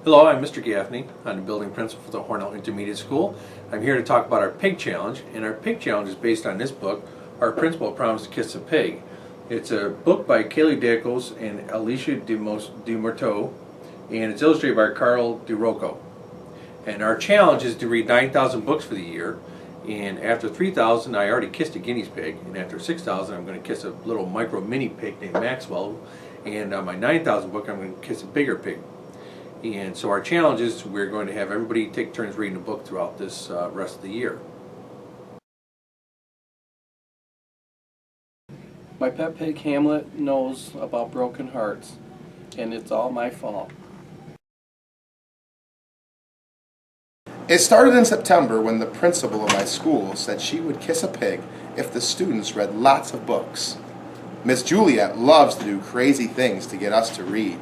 Hello, I'm Mr. Gaffney. I'm the building principal for the Hornell Intermediate School. I'm here to talk about our Pig Challenge, and our Pig Challenge is based on this book, Our Principal Promised to Kiss a Pig. It's a book by Kaylee Dacos and Alicia DeMorteau, and it's illustrated by Carl DeRocco. And our challenge is to read 9,000 books for the year, and after 3,000 I already kissed a guinea pig, and after 6,000 I'm going to kiss a little micro mini pig named Maxwell, and on my 9,000 book I'm going to kiss a bigger pig. And so our challenge is we're going to have everybody take turns reading a book throughout this rest of the year. My pet pig Hamlet knows about broken hearts, and it's all my fault. It started in September when the principal of my school said she would kiss a pig if the students read lots of books. Miss Juliet loves to do crazy things to get us to read.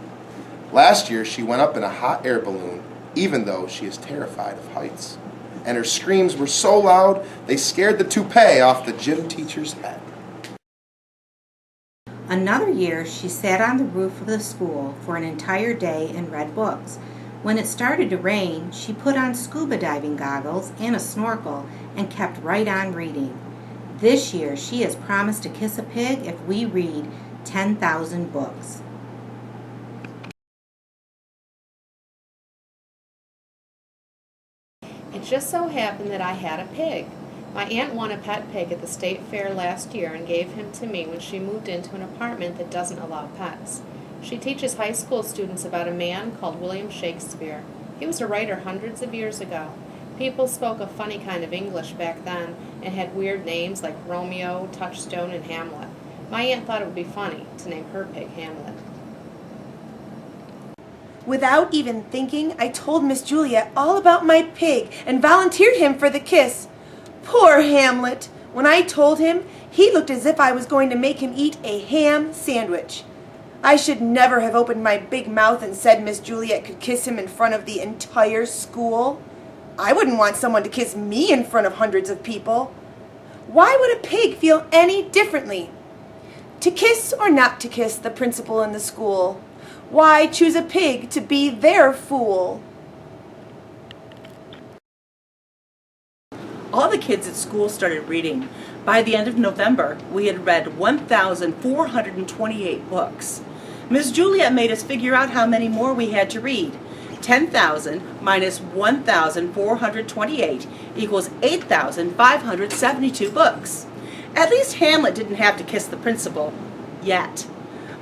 Last year she went up in a hot air balloon, even though she is terrified of heights. And her screams were so loud they scared the toupee off the gym teacher's head. Another year, she sat on the roof of the school for an entire day and read books. When it started to rain, she put on scuba diving goggles and a snorkel and kept right on reading. This year, she has promised to kiss a pig if we read 10,000 books. It just so happened that I had a pig. My aunt won a pet pig at the state fair last year and gave him to me when she moved into an apartment that doesn't allow pets. She teaches high school students about a man called William Shakespeare. He was a writer hundreds of years ago. People spoke a funny kind of English back then and had weird names like Romeo, Touchstone, and Hamlet. My aunt thought it would be funny to name her pig Hamlet. Without even thinking, I told Miss Juliet all about my pig and volunteered him for the kiss. Poor Hamlet! When I told him, he looked as if I was going to make him eat a ham sandwich. I should never have opened my big mouth and said Miss Juliet could kiss him in front of the entire school. I wouldn't want someone to kiss me in front of hundreds of people. Why would a pig feel any differently? To kiss or not to kiss the principal in the school? Why choose a pig to be their fool? All the kids at school started reading. By the end of November, we had read 1,428 books. Ms. Juliet made us figure out how many more we had to read. 10,000 minus 1,428 equals 8,572 books. At least Hamlet didn't have to kiss the principal. Yet.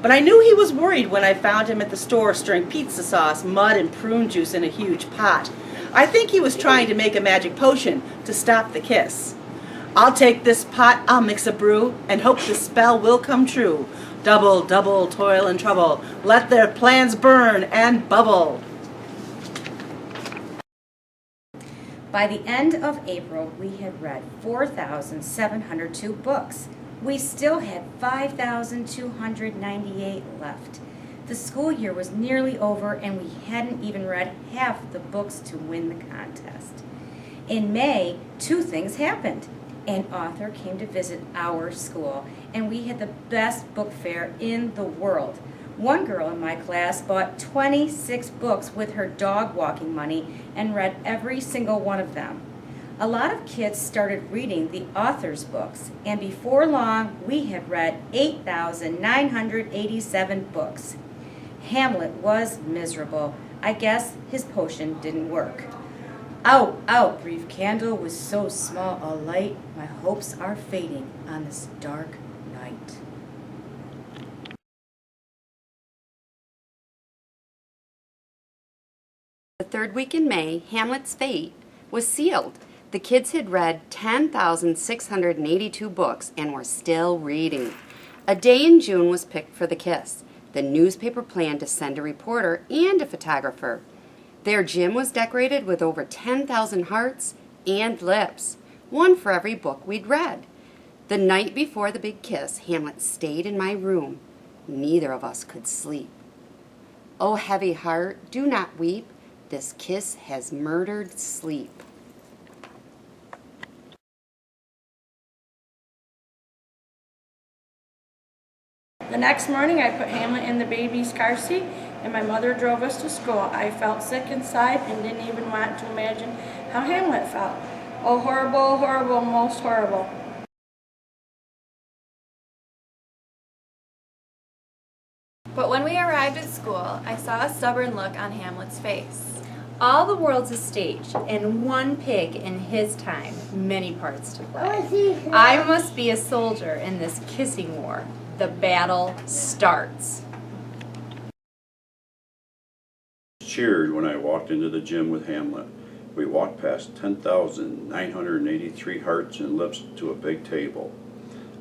But I knew he was worried when I found him at the store stirring pizza sauce, mud, and prune juice in a huge pot. I think he was trying to make a magic potion to stop the kiss. I'll take this pot, I'll mix a brew, and hope the spell will come true. Double, double, toil and trouble. Let their plans burn and bubble. By the end of April, we had read 4,702 books. We still had 5,298 left. The school year was nearly over and we hadn't even read half the books to win the contest. In May, two things happened. An author came to visit our school and we had the best book fair in the world. One girl in my class bought 26 books with her dog walking money and read every single one of them. A lot of kids started reading the author's books, and before long, we had read 8,987 books. Hamlet was miserable. I guess his potion didn't work. Out, out, brief candle with so small a light, my hopes are fading on this dark night. The third week in May, Hamlet's fate was sealed. The kids had read 10,682 books and were still reading. A day in June was picked for the kiss. The newspaper planned to send a reporter and a photographer. Their gym was decorated with over 10,000 hearts and lips, one for every book we'd read. The night before the big kiss, Hamlet stayed in my room. Neither of us could sleep. Oh, heavy heart, do not weep. This kiss has murdered sleep. The next morning, I put Hamlet in the baby's car seat and my mother drove us to school, I felt sick inside and didn't even want to imagine how Hamlet felt. Oh, horrible, horrible, most horrible. But when we arrived at school, I saw a stubborn look on Hamlet's face. All the world's a stage, and one pig in his time, many parts to play. I must be a soldier in this kissing war. The battle starts. Cheered when I walked into the gym with Hamlet. We walked past 10,983 hearts and lips to a big table.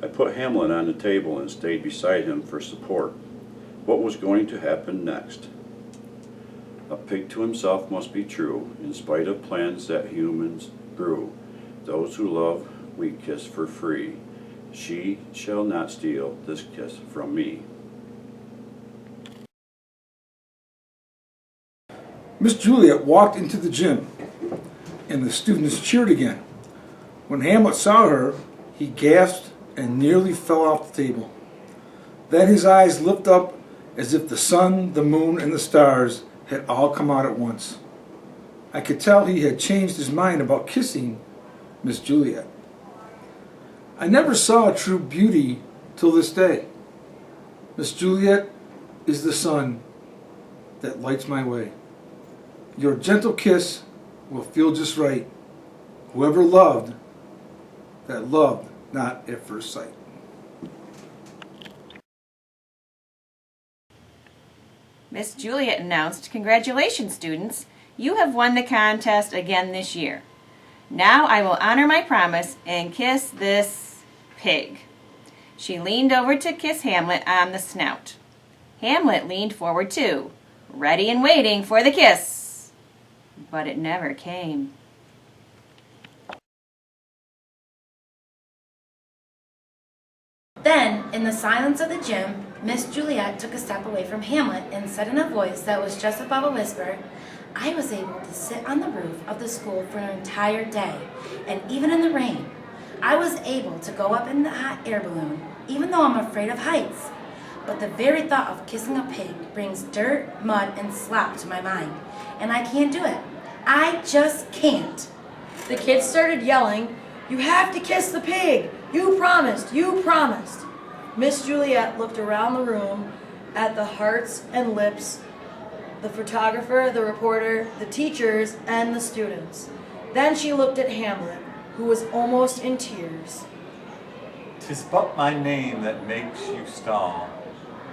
I put Hamlet on the table and stayed beside him for support. What was going to happen next? A pig to himself must be true, in spite of plans that humans brew. Those who love, we kiss for free. She shall not steal this kiss from me. Miss Juliet walked into the gym, and the students cheered again. When Hamlet saw her, he gasped and nearly fell off the table. Then his eyes lit up as if the sun, the moon, and the stars had all come out at once. I could tell he had changed his mind about kissing Miss Juliet. I never saw a true beauty till this day. Miss Juliet is the sun that lights my way. Your gentle kiss will feel just right. Whoever loved, that loved not at first sight. Miss Juliet announced, "Congratulations, students. You have won the contest again this year. Now I will honor my promise and kiss this pig." She leaned over to kiss Hamlet on the snout. Hamlet leaned forward too, ready and waiting for the kiss. But it never came. Then, in the silence of the gym, Miss Juliet took a step away from Hamlet and said in a voice that was just above a whisper, "I was able to sit on the roof of the school for an entire day, and even in the rain. I was able to go up in the hot air balloon, even though I'm afraid of heights. But the very thought of kissing a pig brings dirt, mud, and slop to my mind, and I can't do it. I just can't." The kids started yelling, "You have to kiss the pig! You promised! You promised!" Miss Juliet looked around the room at the hearts and lips, the photographer, the reporter, the teachers, and the students. Then she looked at Hamlet, who was almost in tears. "'Tis but my name that makes you stall.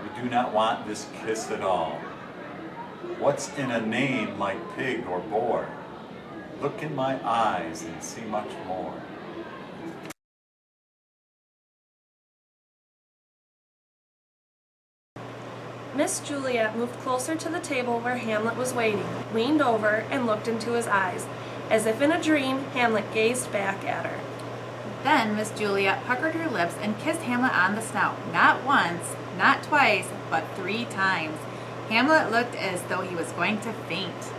You do not want this kiss at all. What's in a name like pig or boar? Look in my eyes and see much more." Miss Juliet moved closer to the table where Hamlet was waiting, leaned over, and looked into his eyes. As if in a dream, Hamlet gazed back at her. Then Miss Juliet puckered her lips and kissed Hamlet on the snout, not once, not twice, but 3 times. Hamlet looked as though he was going to faint.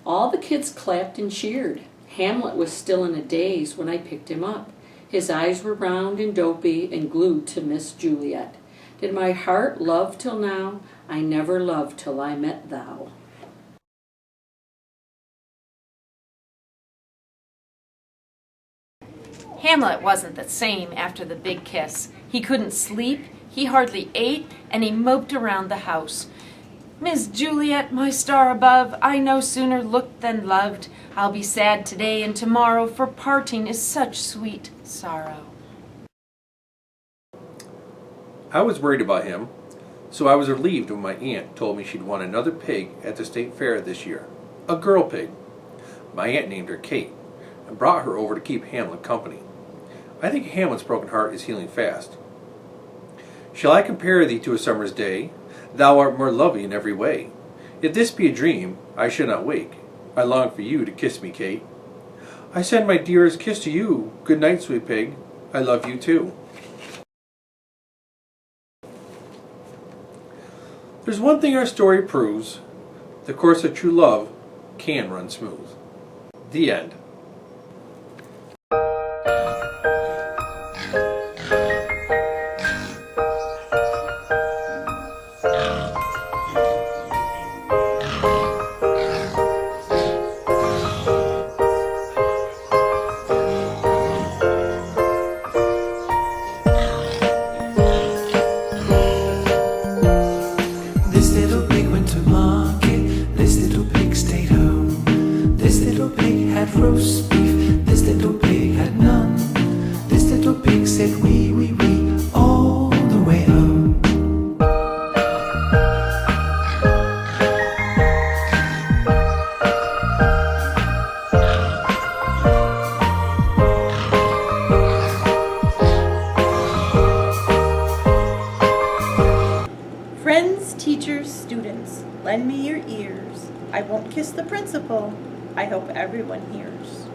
All the kids clapped and cheered. Hamlet was still in a daze when I picked him up. His eyes were round and dopey and glued to Miss Juliet. Did my heart love till now? I never loved till I met thou. Hamlet wasn't the same after the big kiss. He couldn't sleep, he hardly ate, and he moped around the house. "Miss Juliet, my star above, I no sooner looked than loved. I'll be sad today and tomorrow, for parting is such sweet sorrow." I was worried about him, so I was relieved when my aunt told me she'd won another pig at the state fair this year. A girl pig. My aunt named her Kate and brought her over to keep Hamlet company. I think Hamlet's broken heart is healing fast. "Shall I compare thee to a summer's day? Thou art more lovely in every way. If this be a dream, I should not wake. I long for you to kiss me, Kate. I send my dearest kiss to you. Good night, sweet pig. I love you too." There's one thing our story proves. The course of true love can run smooth. The end. I won't kiss the principal. I hope everyone hears.